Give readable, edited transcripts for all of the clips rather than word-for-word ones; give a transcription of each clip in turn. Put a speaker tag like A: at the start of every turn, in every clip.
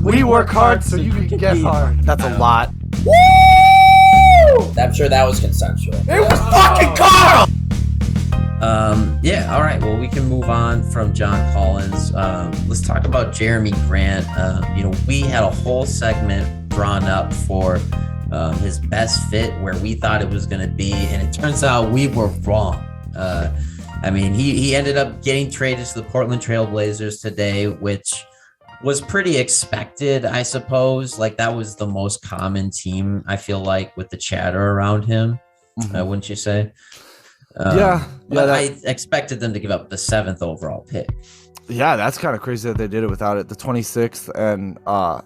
A: We work hard so you can get hard. That's a lot.
B: Woo! I'm sure that was consensual.
A: It was fucking Carl!
C: Yeah, all right. Well, we can move on from John Collins. Let's talk about Jeremy Grant. We had a whole segment drawn up for his best fit, where we thought it was going to be, and it turns out we were wrong. He ended up getting traded to the Portland Trail Blazers today, which was pretty expected, I suppose. Like, that was the most common team, I feel like, with the chatter around him, wouldn't you say? I expected them to give up the 7th overall pick.
A: Yeah, that's kind of crazy that they did it without it. The 26th and not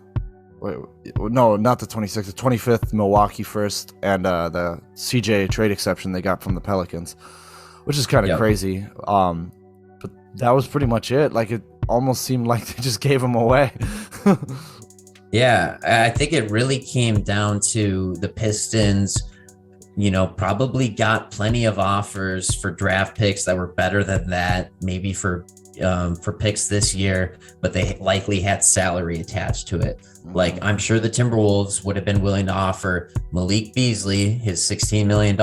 A: the 26th, the 25th Milwaukee first, and the CJ trade exception they got from the Pelicans, which is kind of crazy. But that was pretty much it. Like, it almost seemed like they just gave him away.
C: Yeah, I think it really came down to the Pistons. Probably got plenty of offers for draft picks that were better than that, maybe for picks this year, but they likely had salary attached to it. Like, I'm sure the Timberwolves would have been willing to offer Malik Beasley his $16 million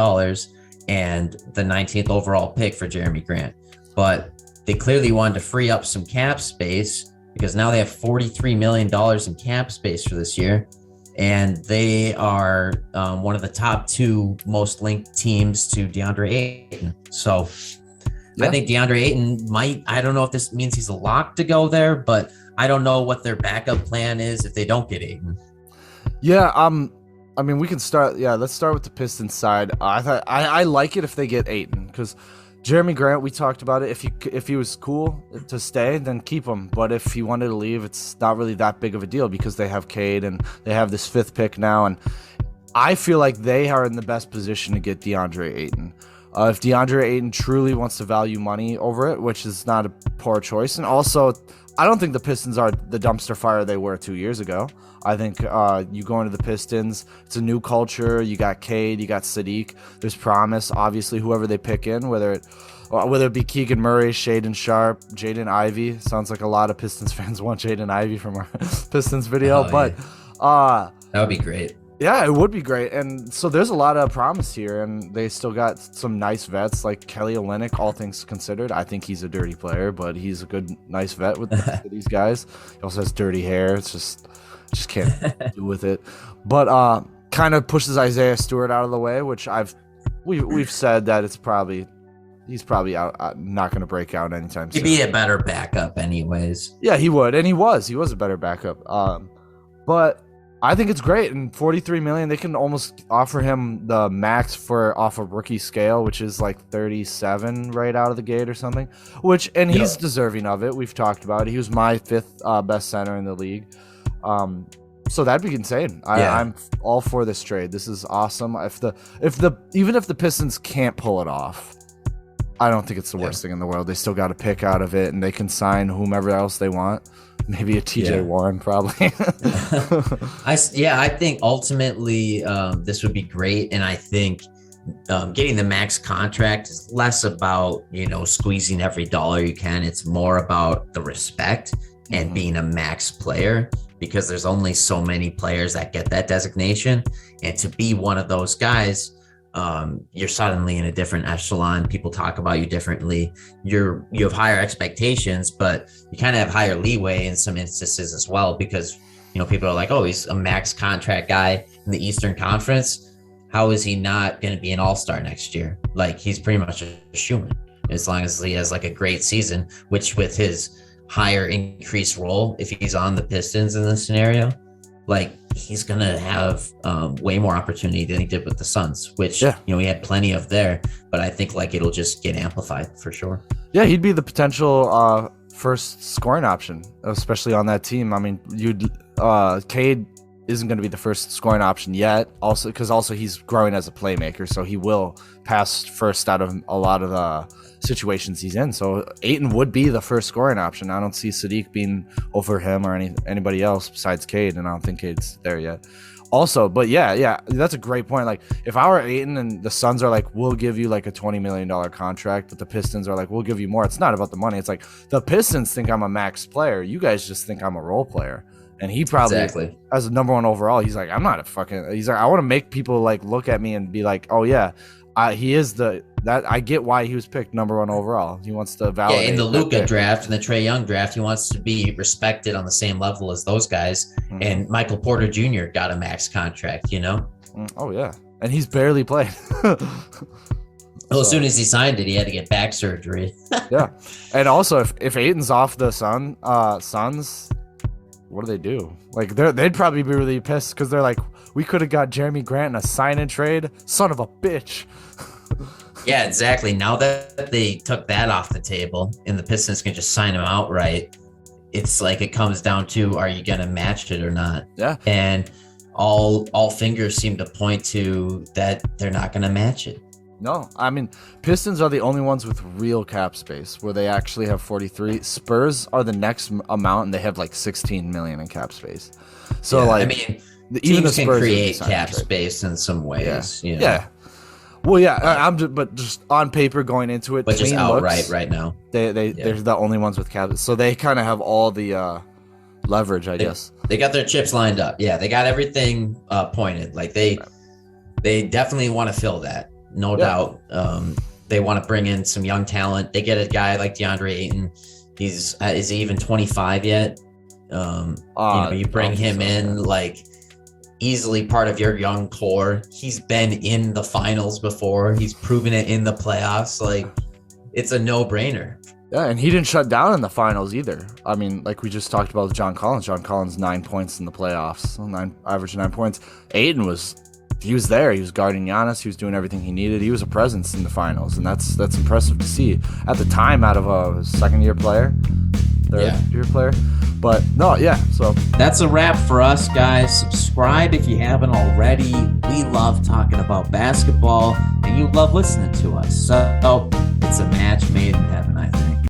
C: and the 19th overall pick for Jeremy Grant. But they clearly wanted to free up some cap space, because now they have $43 million in cap space for this year. And they are one of the top 2 most linked teams to Deandre Ayton. So I think Deandre Ayton I don't know if this means he's a lock to go there, but I don't know what their backup plan is if they don't get Ayton.
A: Yeah, we can start. Yeah, let's start with the Pistons side. I like it if they get Ayton, because Jeremy Grant, we talked about it. If he was cool to stay, then keep him. But if he wanted to leave, it's not really that big of a deal, because they have Cade and they have this 5th pick now. And I feel like they are in the best position to get DeAndre Ayton. If DeAndre Ayton truly wants to value money over it, which is not a poor choice. And also, I don't think the Pistons are the dumpster fire they were 2 years ago. I think you go into the Pistons, it's a new culture. You got Cade, you got Sadiq. There's promise. Obviously, whoever they pick in, whether it be Keegan Murray, Shaedon Sharpe, Jaden Ivey. Sounds like a lot of Pistons fans want Jaden Ivey from our Pistons video. But
C: that would be great.
A: Yeah, it would be great. And so there's a lot of promise here, and they still got some nice vets like Kelly Olynyk, all things considered. I think he's a dirty player, but he's a good, nice vet with these guys. He also has dirty hair. It's just can't do with it. But kind of pushes Isaiah Stewart out of the way, which we've said that he's probably out, not going to break out anytime soon.
C: He'd be a better backup anyways.
A: Yeah, he would, and he was a better backup. But I think it's great. And $43 million, they can almost offer him the max off a rookie scale, which is like 37 right out of the gate or something. He's deserving of it. We've talked about it. He was my 5th best center in the league. So that'd be insane. I'm all for this trade. This is awesome. Even if the Pistons can't pull it off, I don't think it's the worst thing in the world. They still got a pick out of it, and they can sign whomever else they want. Maybe a TJ Warren, probably.
C: I think ultimately this would be great, and I think getting the max contract is less about squeezing every dollar you can. It's more about the respect and being a max player, because there's only so many players that get that designation, and to be one of those guys, you're suddenly in a different echelon. People talk about you differently. You have higher expectations, but you kind of have higher leeway in some instances as well, because people are like, oh, he's a max contract guy in the Eastern Conference. How is he not going to be an all-star next year? Like, he's pretty much a shoo-in as long as he has like a great season, which with his higher increased role, if he's on the Pistons in this scenario, like, he's gonna have way more opportunity than he did with the Suns, which he had plenty of there, but I think like it'll just get amplified for sure.
A: Yeah, he'd be the potential first scoring option, especially on that team. I mean, Cade isn't going to be the first scoring option yet, also because he's growing as a playmaker, so he will pass first out of a lot of the situations he's in. So Ayton would be the first scoring option. I don't see Sadiq being over him or anybody else besides Cade, and I don't think Cade's there yet. Also, but yeah, that's a great point. Like, if I were Ayton and the Suns are like, we'll give you like a $20 million contract, but the Pistons are like, we'll give you more. It's not about the money. It's like the Pistons think I'm a max player. You guys just think I'm a role player. And he probably, as a number 1 overall, he's like, I'm not a fucking. He's like, I want to make people like look at me and be like, oh yeah, he is that. I get why he was picked number 1 overall. He wants to validate.
C: Yeah, in the Luka draft and the Trae Young draft, he wants to be respected on the same level as those guys. Mm-hmm. And Michael Porter Jr. got a max contract, you know?
A: Oh yeah, and he's barely played.
C: Well, as soon as he signed it, he had to get back surgery.
A: Yeah, and also if Ayton's off the Suns, what do they do? Like they'd probably be really pissed because they're like, we could have got Jeremy Grant in a sign and trade. Son of a bitch.
C: Yeah, exactly. Now that they took that off the table and the Pistons can just sign him outright, it's like it comes down to, are you going to match it or not?
A: Yeah.
C: And all fingers seem to point to that they're not going to match it.
A: No, I mean, Pistons are the only ones with real cap space where they actually have 43. Spurs are the next amount, and they have like 16 million in cap space. So, yeah, like,
C: I mean,
A: even the
C: Spurs can create cap space in some ways.
A: Yeah.
C: You know?
A: Yeah. Well, yeah, but just on paper going into it,
C: but just outright right now,
A: they're the only ones with cap, so they kind of have all the leverage, I guess.
C: They got their chips lined up. Yeah, they got everything pointed. Like they definitely want to fill that. No doubt. They want to bring in some young talent. They get a guy like Deandre Ayton. Is he even 25 yet? You bring him in, like, easily part of your young core. He's been in the finals before. He's proven it in the playoffs. Like, it's a no-brainer.
A: Yeah, and he didn't shut down in the finals either. I mean, like we just talked about with John Collins. John Collins, 9 points in the playoffs. Average 9 points. Ayton was there. He was guarding Giannis. He was doing everything he needed. He was a presence in the finals, and that's impressive to see at the time out of a second-year player, third-year player. But no, yeah. So
D: that's a wrap for us, guys. Subscribe if you haven't already. We love talking about basketball, and you love listening to us. So it's a match made in heaven, I think.